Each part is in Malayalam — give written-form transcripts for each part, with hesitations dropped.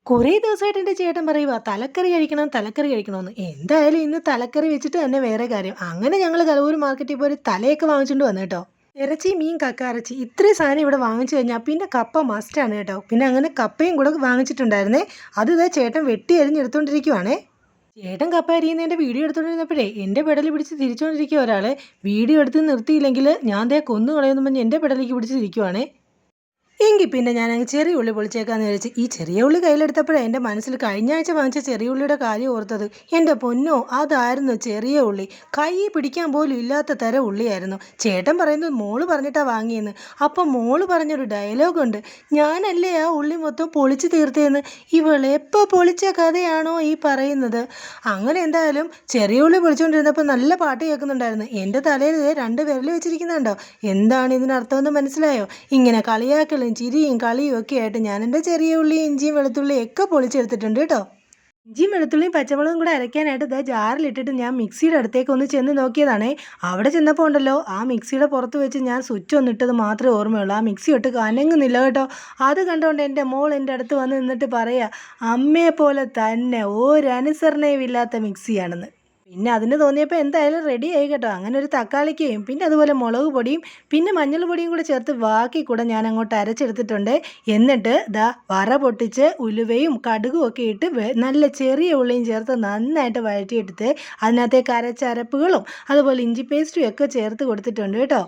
കുറേ ദിവസമായിട്ട് എൻ്റെ ചേട്ടൻ പറയുവാ തലക്കറി കഴിക്കണം തലക്കറി കഴിക്കണമെന്ന്. എന്തായാലും ഇന്ന് തലക്കറി വെച്ചിട്ട് തന്നെ വേറെ കാര്യം. അങ്ങനെ ഞങ്ങൾ കലവൂർ മാർക്കറ്റിൽ പോയി ഒരു തലയൊക്കെ വാങ്ങിച്ചുകൊണ്ട് വന്നു കേട്ടോ. ഇറച്ചി, മീൻ, കക്ക ഇറച്ചി ഇത്രയും സാധനം ഇവിടെ വാങ്ങിച്ചു കഴിഞ്ഞാൽ പിന്നെ കപ്പ മസ്റ്റാണ് കേട്ടോ. പിന്നെ അങ്ങനെ കപ്പയും കൂടെ വാങ്ങിച്ചിട്ടുണ്ടായിരുന്നേ. അത് ഇതേ ചേട്ടൻ വെട്ടി അരിഞ്ഞെടുത്തോണ്ടിരിക്കുവാണേ. ചേട്ടൻ കപ്പ അരിയുന്നതിൻ്റെ വീഡിയോ എടുത്തോണ്ടിരുന്നപ്പോഴേ എൻ്റെ പെടലി പിടിച്ച് തിരിച്ചുകൊണ്ടിരിക്കുക ഒരാളെ. വീഡിയോ എടുത്ത് നിർത്തിയില്ലെങ്കിൽ ഞാൻ ദേ കൊന്നു കളയുന്നു പറഞ്ഞ് എൻ്റെ പെടലിക്ക് പിടിച്ച് തിരിക്കുവാണേ. എങ്കിൽ പിന്നെ ഞാനങ്ങ് ചെറിയ ഉള്ളി പൊളിച്ചേക്കാന്ന് വിചാരിച്ച് ഈ ചെറിയ ഉള്ളി കയ്യിലെടുത്തപ്പോഴാണ് എൻ്റെ മനസ്സിൽ കഴിഞ്ഞ ആഴ്ച വാങ്ങിച്ച ചെറിയ ഉള്ളിയുടെ കാര്യം ഓർത്തത്. എൻ്റെ പൊന്നോ, അതായിരുന്നു ചെറിയ ഉള്ളി. കൈ പിടിക്കാൻ പോലും ഇല്ലാത്ത തരം ഉള്ളിയായിരുന്നു. ചേട്ടൻ പറയുന്നത് മോള് പറഞ്ഞിട്ടാണ് വാങ്ങിയെന്ന്. അപ്പം മോള് പറഞ്ഞൊരു ഡയലോഗുണ്ട്, ഞാനല്ലേ ആ ഉള്ളി മൊത്തം പൊളിച്ച് തീർത്തേന്ന്. ഇവളെപ്പോൾ പൊളിച്ച കഥയാണോ ഈ പറയുന്നത്? അങ്ങനെ എന്തായാലും ചെറിയ ഉള്ളി പൊളിച്ചുകൊണ്ടിരുന്നപ്പോൾ നല്ല പാട്ട് കേൾക്കുന്നുണ്ടായിരുന്നു. എൻ്റെ തലയിൽ രണ്ട് വിരൽ വെച്ചിരിക്കുന്നുണ്ടോ? എന്താണ് ഇതിനർത്ഥമെന്ന് മനസ്സിലായോ? ഇങ്ങനെ കളിയാക്കലും ചിരിയും കളിയും ഒക്കെ ആയിട്ട് ഞാൻ എൻ്റെ ചെറിയ ഉള്ളിയും ഇഞ്ചിയും വെളുത്തുള്ളിയും ഒക്കെ പൊളിച്ചെടുത്തിട്ടുണ്ട് കേട്ടോ. ഇഞ്ചിയും വെളുത്തുള്ളിയും പച്ചമുളകും കൂടെ അരയ്ക്കാനായിട്ട് ഇതാ ജാറിലിട്ടിട്ട് ഞാൻ മിക്സിയുടെ അടുത്തേക്ക് ഒന്ന് ചെന്ന് നോക്കിയതാണേ. അവിടെ ചെന്നപ്പോൾ ഉണ്ടല്ലോ, ആ മിക്സിയുടെ പുറത്ത് വെച്ച് ഞാൻ സ്വിച്ച് ഒന്നിട്ടത് മാത്രമേ ഓർമ്മയുള്ളൂ. ആ മിക്സി ഒട്ട് അനങ്ങുന്നില്ല കേട്ടോ. അത് കണ്ടുകൊണ്ട് എൻ്റെ മോൾ എൻ്റെ അടുത്ത് വന്ന് നിന്നിട്ട് പറയാ, അമ്മയെ പോലെ തന്നെ ഒരനുസരണയും ഇല്ലാത്ത മിക്സിയാണെന്ന്. പിന്നെ അതിന് തോന്നിയപ്പോൾ എന്തായാലും റെഡി ആയി കേട്ടോ. അങ്ങനെ ഒരു തക്കാളിക്കയും പിന്നെ അതുപോലെ മുളക് പൊടിയും പിന്നെ മഞ്ഞൾ പൊടിയും കൂടെ ചേർത്ത് ബാക്കി കൂടെ ഞാൻ അങ്ങോട്ട് അരച്ചെടുത്തിട്ടുണ്ട്. എന്നിട്ട് ദാ വറ പൊട്ടിച്ച് ഉലുവയും കടുകും ഒക്കെ ഇട്ട് നല്ല ചെറിയ ഉള്ളിയും ചേർത്ത് നന്നായിട്ട് വഴറ്റിയെടുത്ത് അതിനകത്തേക്ക് അരച്ച അരപ്പുകളും അതുപോലെ ഇഞ്ചി പേസ്റ്റും ഒക്കെ ചേർത്ത് കൊടുത്തിട്ടുണ്ട് കേട്ടോ.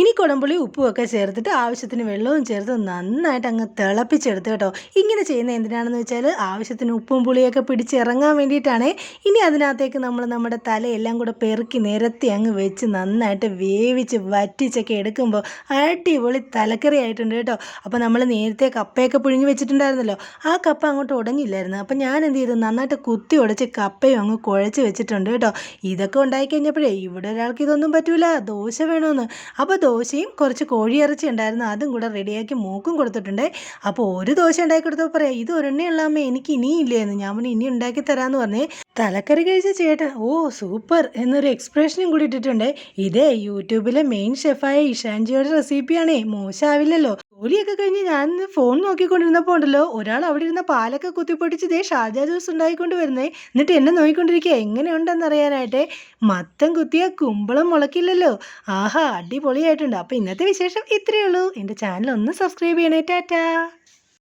ഇനി കുടംപുളി ഉപ്പുമൊക്കെ ചേർത്തിട്ട് ആവശ്യത്തിന് വെള്ളവും ചേർത്ത് നന്നായിട്ട് അങ്ങ് തിളപ്പിച്ചെടുത്ത് കേട്ടോ. ഇങ്ങനെ ചെയ്യുന്ന എന്തിനാണെന്ന് വെച്ചാൽ ആവശ്യത്തിന് ഉപ്പും പുളിയൊക്കെ പിടിച്ചിറങ്ങാൻ വേണ്ടിയിട്ടാണ്. ഇനി അതിനകത്തേക്ക് നമ്മൾ നമ്മുടെ തലയെല്ലാം കൂടെ പെറുക്കി നിരത്തി അങ്ങ് വെച്ച് നന്നായിട്ട് വേവിച്ച് വറ്റിച്ചൊക്കെ എടുക്കുമ്പോൾ അടിപൊളി തലക്കറി ആയിട്ടുണ്ട് കേട്ടോ. അപ്പോൾ നമ്മൾ നേരത്തെ കപ്പയൊക്കെ പുഴുങ്ങി വെച്ചിട്ടുണ്ടായിരുന്നല്ലോ, ആ കപ്പ അങ്ങോട്ട് ഉടഞ്ഞില്ലായിരുന്നു. അപ്പം ഞാൻ എന്ത് ചെയ്തു, നന്നായിട്ട് കുത്തി ഉടച്ച് കപ്പയും അങ്ങ് കുഴച്ച് വെച്ചിട്ടുണ്ട് കേട്ടോ. ഇതൊക്കെ ഉണ്ടായി കഴിഞ്ഞപ്പോഴേ ഇവിടെ ഒരാൾക്ക് ഇതൊന്നും പറ്റൂല, ദോശ വേണമെന്ന്. അപ്പോൾ ദോശയും കുറച്ച് കോഴിയിറച്ചി ഉണ്ടായിരുന്നു, അതും കൂടെ റെഡിയാക്കി മൂക്കും കൊടുത്തിട്ടുണ്ട്. അപ്പോൾ ഒരു ദോശ ഉണ്ടാക്കി കൊടുത്തപ്പോൾ പറയാം, ഇത് ഒരെണ്ണേ ഉള്ളാമേ, എനിക്ക് ഇനിയില്ലേന്ന്. ഞാൻ പറഞ്ഞു ഇനി ഉണ്ടാക്കി തരാമെന്ന് പറഞ്ഞേ. തലക്കറി കഴിച്ച ചേട്ടൻ ഓ സൂപ്പർ എന്നൊരു എക്സ്പ്രഷനും കൂടി ഇട്ടിട്ടുണ്ട്. ഇതേ യൂട്യൂബിലെ മെയിൻ ഷെഫായ ഇഷാൻജിയുടെ റെസിപ്പിയാണേ, മോശമാവില്ലല്ലോ. ജോലിയൊക്കെ കഴിഞ്ഞ് ഞാൻ ഫോൺ നോക്കിക്കൊണ്ടിരുന്നപ്പോൾ ഉണ്ടല്ലോ, ഒരാൾ അവിടെ ഇരുന്ന പാലൊക്കെ കുത്തിപ്പൊട്ടിച്ച് ദേ ഷാർജ ജ്യൂസ് ഉണ്ടായിക്കൊണ്ട് വരുന്നേ. എന്നിട്ട് എന്നെ നോക്കിക്കൊണ്ടിരിക്കുക എങ്ങനെയുണ്ടെന്ന് അറിയാനായിട്ട്. മത്തം കുത്തിയ കുമ്പളം മുളക്കില്ലല്ലോ. ആഹാ, അടിപൊളിയായിട്ടുണ്ട്. അപ്പോൾ ഇന്നത്തെ വിശേഷം ഇത്രയേ ഉള്ളൂ. എൻ്റെ ചാനൽ ഒന്ന് സബ്സ്ക്രൈബ് ചെയ്യണേ. ടാറ്റാ.